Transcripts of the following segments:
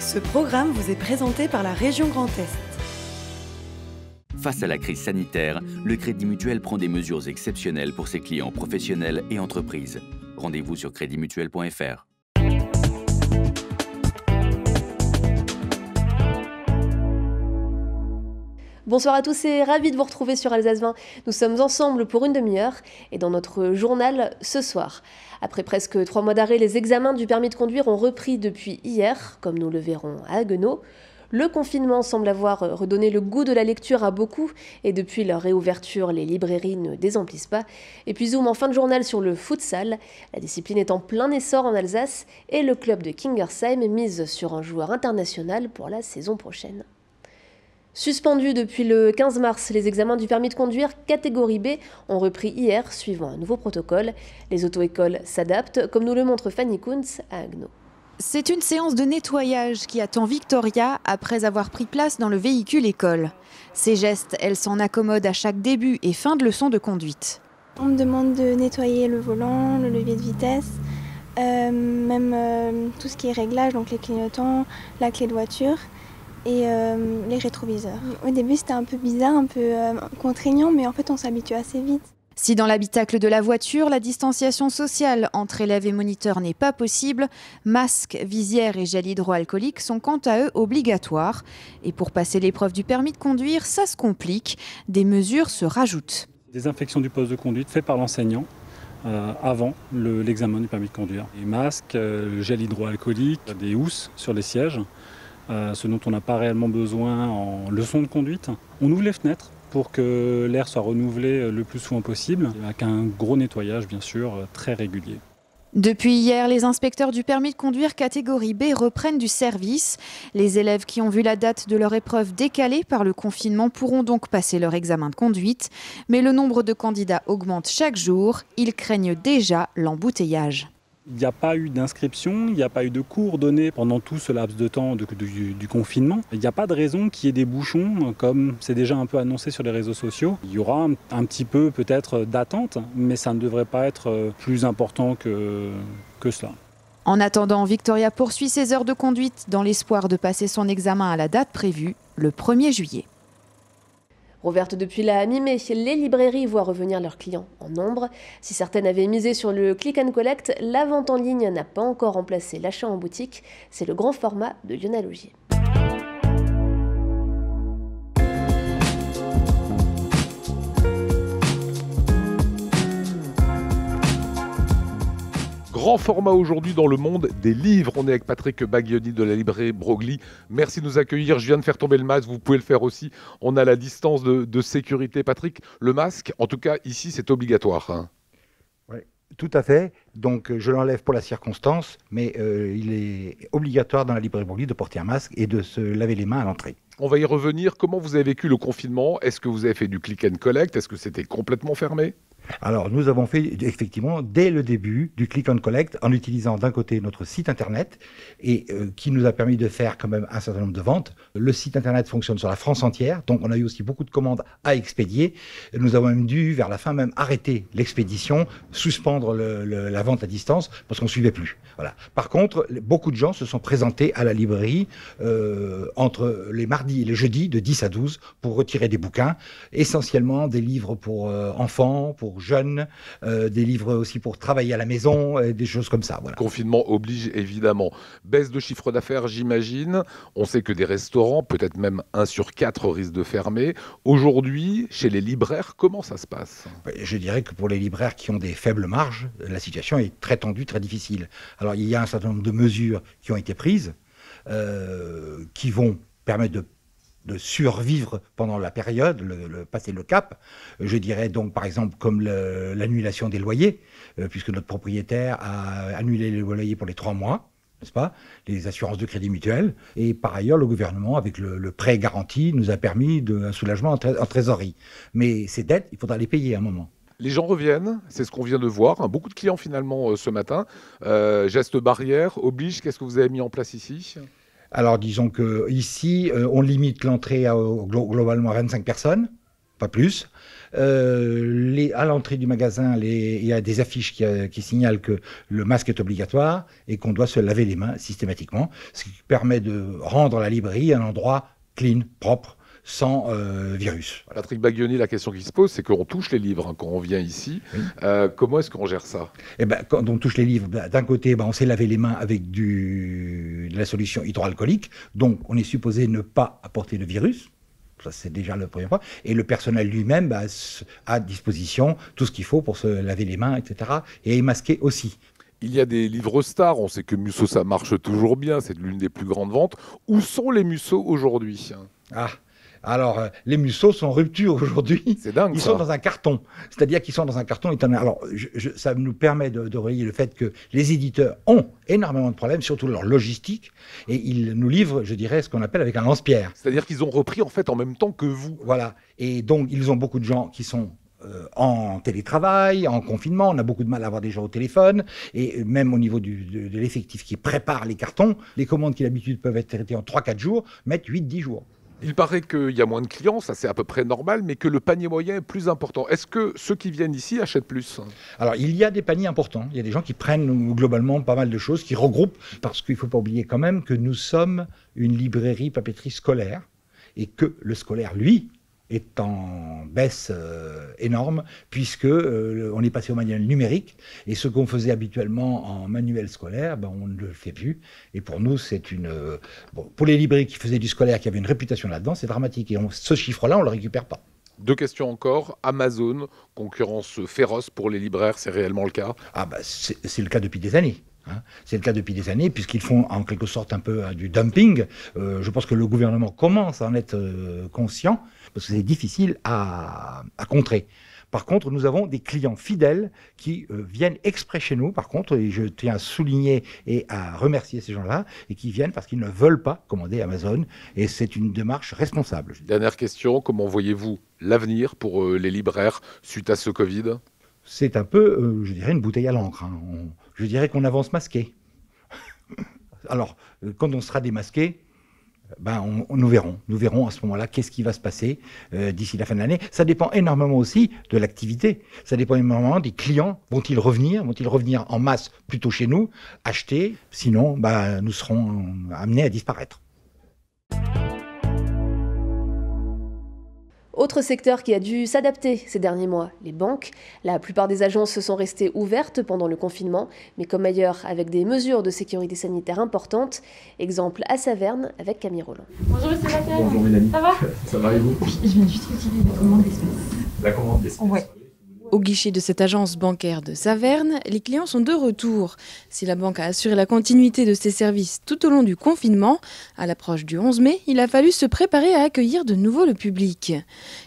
Ce programme vous est présenté par la région Grand Est. Face à la crise sanitaire, le Crédit Mutuel prend des mesures exceptionnelles pour ses clients professionnels et entreprises. Rendez-vous sur créditmutuel.fr. Bonsoir à tous et ravi de vous retrouver sur Alsace 20. Nous sommes ensemble pour une demi-heure et dans notre journal ce soir. Après presque 3 mois d'arrêt, les examens du permis de conduire ont repris depuis hier, comme nous le verrons à Haguenau. Le confinement semble avoir redonné le goût de la lecture à beaucoup et depuis leur réouverture, les librairies ne désemplissent pas. Et puis zoom en fin de journal sur le futsal. La discipline est en plein essor en Alsace et le club de Kingersheim mise sur un joueur international pour la saison prochaine. Suspendus depuis le 15 mars, les examens du permis de conduire catégorie B ont repris hier, suivant un nouveau protocole. Les auto-écoles s'adaptent, comme nous le montre Fanny Kuntz à Haguenau. C'est une séance de nettoyage qui attend Victoria après avoir pris place dans le véhicule école. Ces gestes, elle s'en accommode à chaque début et fin de leçon de conduite. On me demande de nettoyer le volant, le levier de vitesse, même tout ce qui est réglage, donc les clignotants, la clé de voiture et les rétroviseurs. Au début, c'était un peu bizarre, un peu contraignant, mais en fait, on s'habitue assez vite. Si dans l'habitacle de la voiture, la distanciation sociale entre élèves et moniteurs n'est pas possible, masques, visières et gel hydroalcoolique sont quant à eux obligatoires. Et pour passer l'épreuve du permis de conduire, ça se complique. Des mesures se rajoutent. Désinfection du poste de conduite fait par l'enseignant avant l'examen du permis de conduire. Les masques, le gel hydroalcoolique, des housses sur les sièges. Ce dont on n'a pas réellement besoin en leçon de conduite. On ouvre les fenêtres pour que l'air soit renouvelé le plus souvent possible, avec un gros nettoyage bien sûr très régulier. Depuis hier, les inspecteurs du permis de conduire catégorie B reprennent du service. Les élèves qui ont vu la date de leur épreuve décalée par le confinement pourront donc passer leur examen de conduite. Mais le nombre de candidats augmente chaque jour. Ils craignent déjà l'embouteillage. Il n'y a pas eu d'inscription, il n'y a pas eu de cours donnés pendant tout ce laps de temps du confinement. Il n'y a pas de raison qu'il y ait des bouchons, comme c'est déjà un peu annoncé sur les réseaux sociaux. Il y aura un petit peu peut-être d'attente, mais ça ne devrait pas être plus important que cela. En attendant, Victoria poursuit ses heures de conduite dans l'espoir de passer son examen à la date prévue, le 1er juillet. Rouverte depuis la mi-mai, les librairies voient revenir leurs clients en nombre. Si certaines avaient misé sur le click and collect, la vente en ligne n'a pas encore remplacé l'achat en boutique. C'est le grand format de Lionel Augier. Grand format aujourd'hui dans le monde des livres. On est avec Patrick Baglioni de la librairie Broglie. Merci de nous accueillir. Je viens de faire tomber le masque, vous pouvez le faire aussi. On a la distance de sécurité. Patrick, le masque, en tout cas ici, c'est obligatoire. Hein. Oui, tout à fait. Donc je l'enlève pour la circonstance, mais il est obligatoire dans la librairie Broglie de porter un masque et de se laver les mains à l'entrée. On va y revenir. Comment vous avez vécu le confinement? Est-ce que vous avez fait du click and collect? Est-ce que c'était complètement fermé? Alors, nous avons fait effectivement dès le début du click and collect en utilisant d'un côté notre site internet et qui nous a permis de faire quand même un certain nombre de ventes. Le site internet fonctionne sur la France entière, donc on a eu aussi beaucoup de commandes à expédier. Nous avons même dû, vers la fin même, arrêter l'expédition, suspendre la vente à distance parce qu'on ne suivait plus. Voilà. Par contre, beaucoup de gens se sont présentés à la librairie entre les mardis et les jeudis de 10 à 12 pour retirer des bouquins, essentiellement des livres pour enfants, pour jeunes, des livres aussi pour travailler à la maison, des choses comme ça. Voilà. Confinement oblige évidemment. Baisse de chiffre d'affaires, j'imagine. On sait que des restaurants, peut-être même 1 sur 4 risquent de fermer. Aujourd'hui, chez les libraires, comment ça se passe? Je dirais que pour les libraires qui ont des faibles marges, la situation est très tendue, très difficile. Alors il y a un certain nombre de mesures qui ont été prises, qui vont permettre de survivre pendant la période, passer le cap. Je dirais donc par exemple comme l'annulation des loyers, puisque notre propriétaire a annulé les loyers pour les 3 mois, n'est-ce pas, les assurances de crédit mutuel. Et par ailleurs, le gouvernement, avec le prêt garanti, nous a permis un soulagement en trésorerie. Mais ces dettes, il faudra les payer à un moment. Les gens reviennent, c'est ce qu'on vient de voir. Beaucoup de clients finalement ce matin. Gestes barrières, oblige, qu'est-ce que vous avez mis en place ici ? Alors disons qu'ici, on limite l'entrée globalement à 25 personnes. pas plus. À l'entrée du magasin, il y a des affiches qui signalent que le masque est obligatoire et qu'on doit se laver les mains systématiquement, ce qui permet de rendre la librairie un endroit clean, propre, sans virus. Patrick Baglioni, la question qui se pose, c'est qu'on touche les livres quand on vient ici. Oui. Comment est-ce qu'on gère ça? Quand on touche les livres, d'un côté, on s'est lavé les mains avec de la solution hydroalcoolique, donc on est supposé ne pas apporter le virus. Ça, c'est déjà le premier point. Et le personnel lui-même a à disposition tout ce qu'il faut pour se laver les mains, etc. Et est masqué aussi. Il y a des livres stars. On sait que Musso, ça marche toujours bien. C'est l'une des plus grandes ventes. Où sont les Musso aujourd'hui? Alors, les Musso sont en rupture aujourd'hui. C'est dingue. Ils sont dans un carton. C'est-à-dire qu'ils sont dans un carton. Alors, ça nous permet de relayer le fait que les éditeurs ont énormément de problèmes, surtout leur logistique, et ils nous livrent, je dirais, ce qu'on appelle avec un lance-pierre. C'est-à-dire qu'ils ont repris en fait en même temps que vous. Voilà. Et donc, ils ont beaucoup de gens qui sont en télétravail, en confinement. On a beaucoup de mal à avoir des gens au téléphone. Et même au niveau de l'effectif qui prépare les cartons, les commandes qui d'habitude peuvent être traitées en 3-4 jours mettent 8-10 jours. Il paraît qu'il y a moins de clients, ça c'est à peu près normal, mais que le panier moyen est plus important. Est-ce que ceux qui viennent ici achètent plus? Alors, il y a des paniers importants. Il y a des gens qui prennent globalement pas mal de choses, qui regroupent, parce qu'il ne faut pas oublier quand même que nous sommes une librairie papeterie scolaire, et que le scolaire, lui, est en baisse énorme, puisque on est passé au manuel numérique, et ce qu'on faisait habituellement en manuel scolaire, on ne le fait plus. Et pour nous, c'est pour les librairies qui faisaient du scolaire, qui avaient une réputation là-dedans, c'est dramatique. Et ce chiffre-là, on ne le récupère pas. 2 questions encore. Amazon, concurrence féroce pour les libraires, c'est réellement le cas? C'est le cas depuis des années. C'est le cas depuis des années, puisqu'ils font en quelque sorte un peu du dumping. Je pense que le gouvernement commence à en être conscient, parce que c'est difficile à contrer. Par contre, nous avons des clients fidèles qui viennent exprès chez nous, par contre, et je tiens à souligner et à remercier ces gens-là, et qui viennent parce qu'ils ne veulent pas commander Amazon, et c'est une démarche responsable. Dernière question, comment voyez-vous l'avenir pour les libraires suite à ce Covid? C'est un peu, je dirais, une bouteille à l'encre. Je dirais qu'on avance masqué. Alors, quand on sera démasqué, nous verrons. Nous verrons à ce moment-là qu'est-ce qui va se passer d'ici la fin de l'année. Ça dépend énormément aussi de l'activité. Ça dépend énormément des clients. Vont-ils revenir? Vont-ils revenir en masse plutôt chez nous, acheter? Sinon, nous serons amenés à disparaître. Autre secteur qui a dû s'adapter ces derniers mois, les banques. La plupart des agences se sont restées ouvertes pendant le confinement, mais comme ailleurs, avec des mesures de sécurité sanitaire importantes. Exemple à Saverne avec Camille Roland. Bonjour Sébastien. Bonjour Mélanie. Ça va? Ça va et vous? Je viens juste retirer la commande d'espèces. La commande d'espèces? Ouais. Au guichet de cette agence bancaire de Saverne, les clients sont de retour. Si la banque a assuré la continuité de ses services tout au long du confinement, à l'approche du 11 mai, il a fallu se préparer à accueillir de nouveau le public.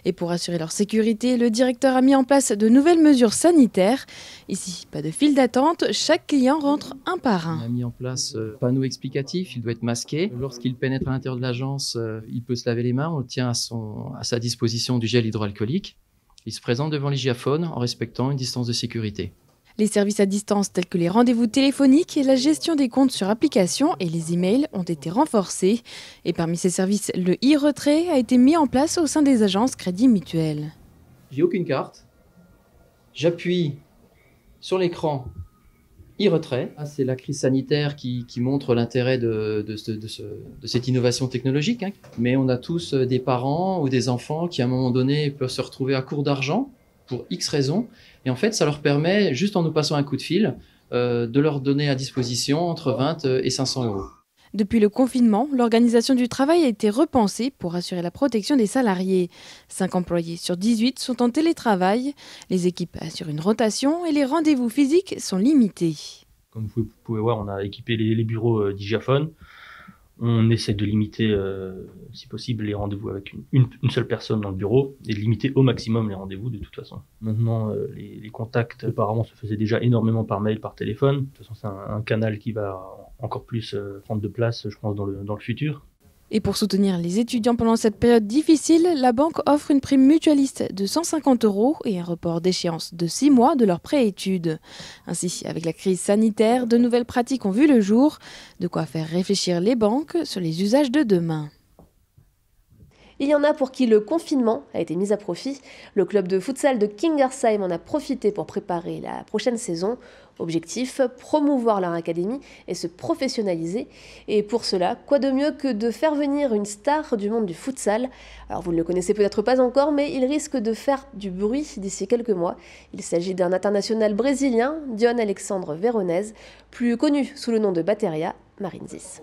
Et pour assurer leur sécurité, le directeur a mis en place de nouvelles mesures sanitaires. Ici, pas de file d'attente, chaque client rentre un par un. On a mis en place un panneau explicatif, il doit être masqué. Lorsqu'il pénètre à l'intérieur de l'agence, il peut se laver les mains, on tient à sa disposition du gel hydroalcoolique. Il se présente devant l'hygiaphone en respectant une distance de sécurité. Les services à distance tels que les rendez-vous téléphoniques et la gestion des comptes sur application et les emails ont été renforcés. Et parmi ces services, le e-retrait a été mis en place au sein des agences Crédit Mutuel. J'ai aucune carte. J'appuie sur l'écran e-retrait. C'est la crise sanitaire qui montre l'intérêt de cette innovation technologique. Mais on a tous des parents ou des enfants qui, à un moment donné, peuvent se retrouver à court d'argent pour X raisons. Et en fait, ça leur permet, juste en nous passant un coup de fil, de leur donner à disposition entre 20 et 500 euros. Depuis le confinement, l'organisation du travail a été repensée pour assurer la protection des salariés. 5 employés sur 18 sont en télétravail. Les équipes assurent une rotation et les rendez-vous physiques sont limités. Comme vous pouvez voir, on a équipé les bureaux d'hygiaphone. On essaie de limiter, si possible, les rendez-vous avec une seule personne dans le bureau et de limiter au maximum les rendez-vous de toute façon. Maintenant, les contacts, auparavant, se faisaient déjà énormément par mail, par téléphone. De toute façon, c'est un canal qui va encore plus prendre de place, je pense, dans le futur. Et pour soutenir les étudiants pendant cette période difficile, la banque offre une prime mutualiste de 150 € et un report d'échéance de 6 mois de leur pré-études. Ainsi, avec la crise sanitaire, de nouvelles pratiques ont vu le jour, de quoi faire réfléchir les banques sur les usages de demain. Il y en a pour qui le confinement a été mis à profit. Le club de futsal de Kingersheim en a profité pour préparer la prochaine saison. Objectif, promouvoir leur académie et se professionnaliser. Et pour cela, quoi de mieux que de faire venir une star du monde du futsal. Alors vous ne le connaissez peut-être pas encore, mais il risque de faire du bruit d'ici quelques mois. Il s'agit d'un international brésilien, Dion Alexandre Veronese, plus connu sous le nom de Bateria Marinzis.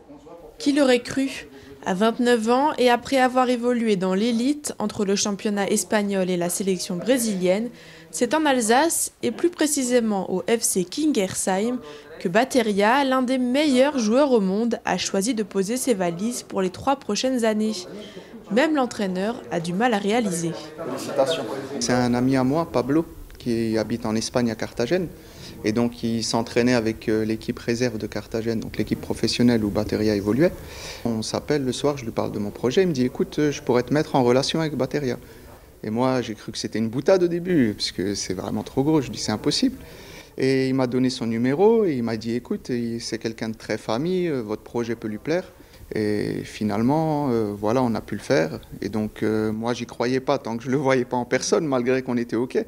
Qui l'aurait cru ? À 29 ans et après avoir évolué dans l'élite entre le championnat espagnol et la sélection brésilienne, c'est en Alsace et plus précisément au FC Kingersheim que Bateria, l'un des meilleurs joueurs au monde, a choisi de poser ses valises pour les 3 prochaines années. Même l'entraîneur a du mal à réaliser. Félicitations. C'est un ami à moi, Pablo, qui habite en Espagne à Carthagène. Et donc il s'entraînait avec l'équipe réserve de Carthagène, donc l'équipe professionnelle où Bateria évoluait. On s'appelle le soir, je lui parle de mon projet, il me dit écoute, je pourrais te mettre en relation avec Bateria. Et moi j'ai cru que c'était une boutade au début, parce que c'est vraiment trop gros, je lui dis c'est impossible. Et il m'a donné son numéro et il m'a dit écoute, c'est quelqu'un de très famille, votre projet peut lui plaire. Et finalement, voilà, on a pu le faire. Et donc moi j'y croyais pas tant que je le voyais pas en personne, malgré qu'on était OK.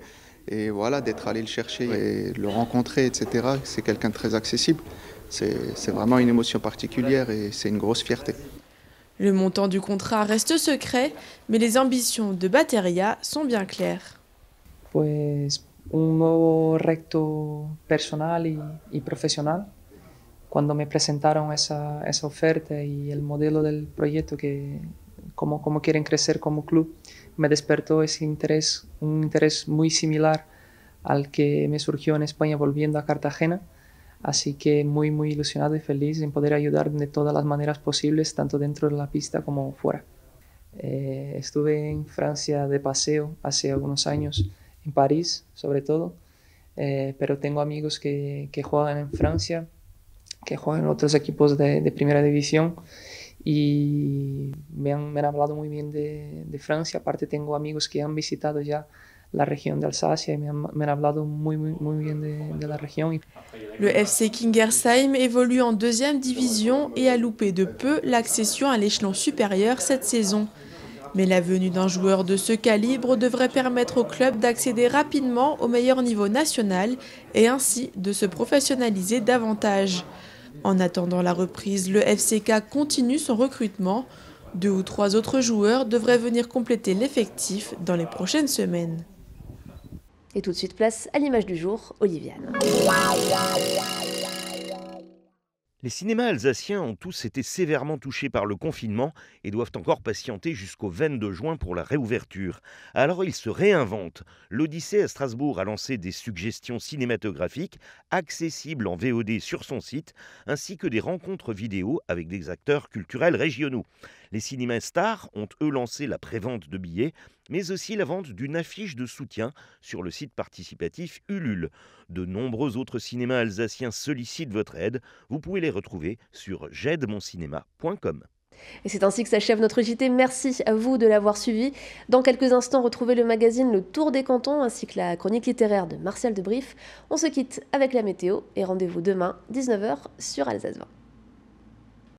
Et voilà, d'être allé le chercher et le rencontrer, etc., c'est quelqu'un de très accessible. C'est vraiment une émotion particulière et c'est une grosse fierté. Le montant du contrat reste secret, mais les ambitions de Bateria sont bien claires. Pues un nuevo reto personal y profesional. Cuando me presentaron esa oferta y el modelo del proyecto, cómo quieren crecer como club, me despertó ese interés, un interés muy similar al que me surgió en España volviendo a Cartagena. Así que muy ilusionado y feliz en poder ayudar de todas las maneras posibles, tanto dentro de la pista como fuera. Estuve en Francia de paseo hace algunos años, en París sobre todo, pero tengo amigos que juegan en Francia, que juegan en otros equipos de primera división. Y me han hablado muy bien de Francia. Aparte tengo amigos que han visitado ya la región de Alsacia y me han hablado muy bien de la región. Le FC Kingersheim évolue en 2e division et a loupé de peu l'accession à l'échelon supérieur cette saison. Mais la venue d'un joueur de ce calibre devrait permettre au club d'accéder rapidement au meilleur niveau national et ainsi de se professionnaliser davantage. En attendant la reprise, le FCK continue son recrutement. 2 ou 3 autres joueurs devraient venir compléter l'effectif dans les prochaines semaines. Et tout de suite, place à l'image du jour, Oliviane. Les cinémas alsaciens ont tous été sévèrement touchés par le confinement et doivent encore patienter jusqu'au 22 juin pour la réouverture. Alors ils se réinventent. L'Odyssée à Strasbourg a lancé des suggestions cinématographiques accessibles en VOD sur son site, ainsi que des rencontres vidéo avec des acteurs culturels régionaux. Les cinémas stars ont eux lancé la prévente de billets, mais aussi la vente d'une affiche de soutien sur le site participatif Ulule. De nombreux autres cinémas alsaciens sollicitent votre aide. Vous pouvez les retrouver sur j'aide-mon-cinéma.com. Et c'est ainsi que s'achève notre JT. Merci à vous de l'avoir suivi. Dans quelques instants, retrouvez le magazine Le Tour des Cantons ainsi que la chronique littéraire de Martial Debrief. On se quitte avec la météo et rendez-vous demain 19h sur Alsace 20.